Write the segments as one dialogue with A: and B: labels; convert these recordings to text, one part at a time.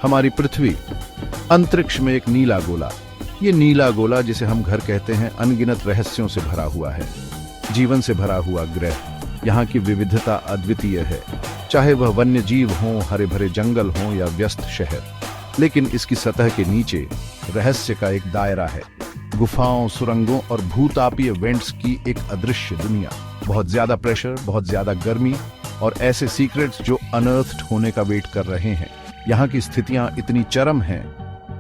A: हमारी पृथ्वी, अंतरिक्ष में एक नीला गोला। ये नीला गोला, जिसे हम घर कहते हैं, अनगिनत रहस्यों से भरा हुआ है। जीवन से भरा हुआ ग्रह। यहाँ की विविधता अद्वितीय है, चाहे वह वन्य जीव हों, हरे भरे जंगल हों या व्यस्त शहर। लेकिन इसकी सतह के नीचे रहस्य का एक दायरा है। गुफाओं, सुरंगों और भूतापीय वेंट्स की एक अदृश्य दुनिया। बहुत ज्यादा प्रेशर, बहुत ज्यादा गर्मी और ऐसे सीक्रेट्स जो अनअर्थड होने का वेट कर रहे हैं। यहाँ की स्थितियां इतनी चरम हैं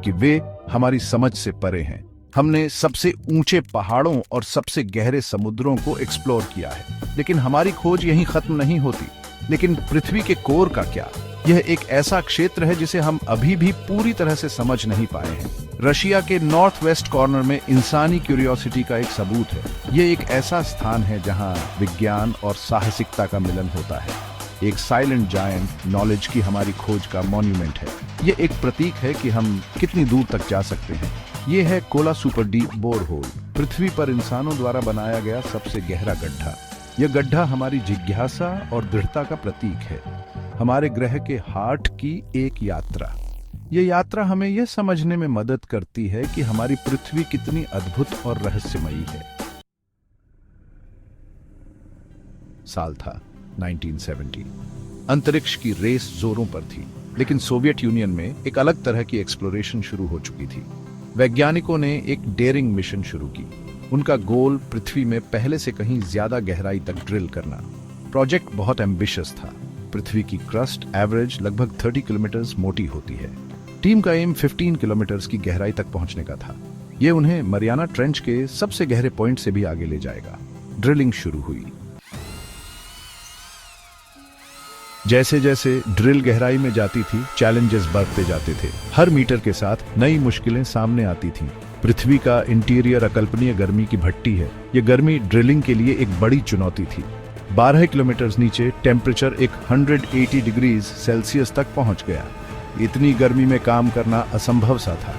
A: कि वे हमारी समझ से परे हैं। हमने सबसे ऊंचे पहाड़ों और सबसे गहरे समुद्रों को एक्सप्लोर किया है, लेकिन हमारी खोज यहीं खत्म नहीं होती। लेकिन पृथ्वी के कोर का क्या? यह एक ऐसा क्षेत्र है जिसे हम अभी भी पूरी तरह से समझ नहीं पाए हैं। रशिया के नॉर्थ वेस्ट कॉर्नर में इंसानी क्यूरियोसिटी का एक सबूत है। यह एक ऐसा स्थान है जहां विज्ञान और साहसिकता का मिलन होता है। एक साइलेंट जायंट, नॉलेज की हमारी खोज का मॉन्यूमेंट है। ये एक प्रतीक है कि हम कितनी दूर तक जा सकते हैं। ये है कोला सुपर डीप बोरहोल, पृथ्वी पर इंसानों द्वारा बनाया गया सबसे गहरा गड्ढा। यह गड्ढा हमारी जिज्ञासा और दृढ़ता का प्रतीक है, हमारे ग्रह के हार्ट की एक यात्रा। यह यात्रा हमें यह समझने में मदद करती है कि हमारी पृथ्वी कितनी अद्भुत और रहस्यमयी है। साल था 1970। अंतरिक्ष की रेस जोरों पर थी, लेकिन सोवियत यूनियन में एक अलग तरह की एक्सप्लोरेशन शुरू हो चुकी थी। वैज्ञानिकों ने एक डेयरिंग मिशन शुरू की। उनका गोल पृथ्वी में पहले से कहीं ज्यादा गहराई तक ड्रिल करना। प्रोजेक्ट बहुत एम्बिशियस था। पृथ्वी की क्रस्ट एवरेज लगभग 30 किलोमीटर मोटी होती है। टीम का एम 15 किलोमीटर की गहराई तक पहुंचने का था। यह उन्हें मरियाना ट्रेंच के सबसे गहरे पॉइंट से भी आगे ले जाएगा। ड्रिलिंग शुरू हुई। जैसे जैसे ड्रिल गहराई में जाती थी, चैलेंजेस बढ़ते जाते थे। हर मीटर के साथ नई मुश्किलें सामने आती थीं। पृथ्वी का इंटीरियर अकल्पनीय गर्मी की भट्टी है। यह गर्मी ड्रिलिंग के लिए एक बड़ी चुनौती थी। 12 किलोमीटर नीचे टेम्परेचर 180 डिग्री सेल्सियस तक पहुंच गया। इतनी गर्मी में काम करना असंभव सा था।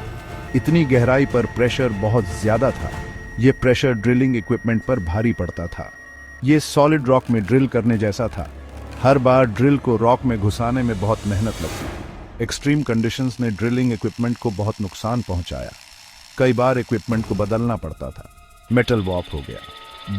A: इतनी गहराई पर प्रेशर बहुत ज्यादा था। यह प्रेशर ड्रिलिंग इक्विपमेंट पर भारी पड़ता था। यह सॉलिड रॉक में ड्रिल करने जैसा था। हर बार ड्रिल को रॉक में घुसाने में बहुत मेहनत लगती थी। एक्सट्रीम कंडीशंस ने ड्रिलिंग इक्विपमेंट को बहुत नुकसान पहुंचाया। कई बार इक्विपमेंट को बदलना पड़ता था। मेटल वॉर्प हो गया,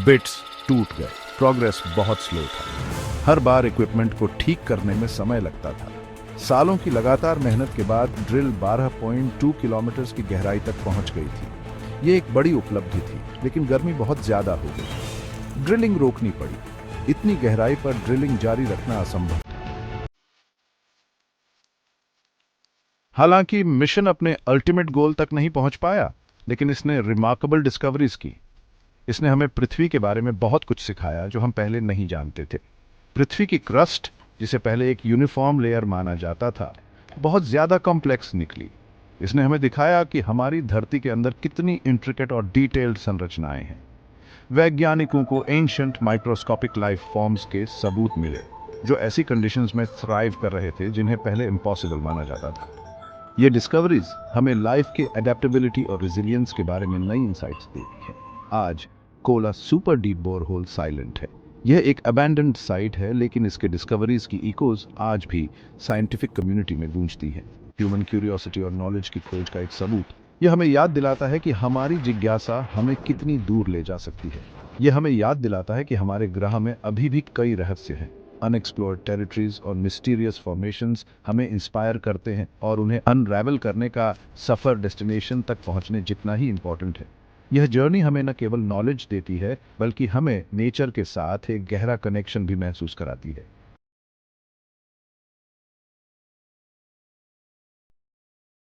A: बिट्स टूट गए, प्रोग्रेस बहुत स्लो था। हर बार इक्विपमेंट को ठीक करने में समय लगता था। सालों की लगातार मेहनत के बाद ड्रिल 12.2 किलोमीटर की गहराई तक पहुंच गई थी। ये एक बड़ी उपलब्धि थी, लेकिन गर्मी बहुत ज्यादा हो गई। ड्रिलिंग रोकनी पड़ी। इतनी गहराई पर ड्रिलिंग जारी रखना असंभव था। हालांकि मिशन अपने अल्टीमेट गोल तक नहीं पहुंच पाया, लेकिन इसने रिमार्केबल डिस्कवरीज की। इसने हमें पृथ्वी के बारे में बहुत कुछ सिखाया जो हम पहले नहीं जानते थे। पृथ्वी की क्रस्ट, जिसे पहले एक यूनिफॉर्म लेयर माना जाता था, बहुत ज्यादा कॉम्प्लेक्स निकली। इसने हमें दिखाया कि हमारी धरती के अंदर कितनी इंट्रिकेट और डिटेल्ड संरचनाएं हैं। वैज्ञानिकों को एंशिएंट माइक्रोस्कोपिक लाइफ फॉर्म्स के सबूत मिले, जो ऐसी कंडीशंस में थ्राइव कर रहे थे जिन्हें पहले इम्पॉसिबल माना जाता था। ये डिस्कवरीज हमें लाइफ के एडेप्टेबिलिटी और रेजिलियंस के बारे में नई इंसाइट्स देती हैं। आज Kola super deep borehole silent है। यह एक अबैंडन्ड साइट है, लेकिन इसके डिस्कवरीज की इकोज आज भी साइंटिफिक कम्युनिटी में गूंजती है। ह्यूमन क्यूरियोसिटी और नॉलेज की खोज का एक सबूत। यह हमें याद दिलाता है कि हमारी जिज्ञासा हमें कितनी दूर ले जा सकती है। यह हमें याद दिलाता है कि हमारे ग्रह में अभी भी कई रहस्य हैं। अनएक्सप्लोर्ड टेरिटरीज और मिस्टीरियस फॉर्मेशंस हमें इंस्पायर करते हैं, और उन्हें अनरैवल करने का सफर डेस्टिनेशन तक पहुंचने जितना ही इम्पोर्टेंट है। यह जर्नी हमें न केवल नॉलेज देती है, बल्कि हमें नेचर के साथ एक गहरा कनेक्शन भी महसूस कराती है।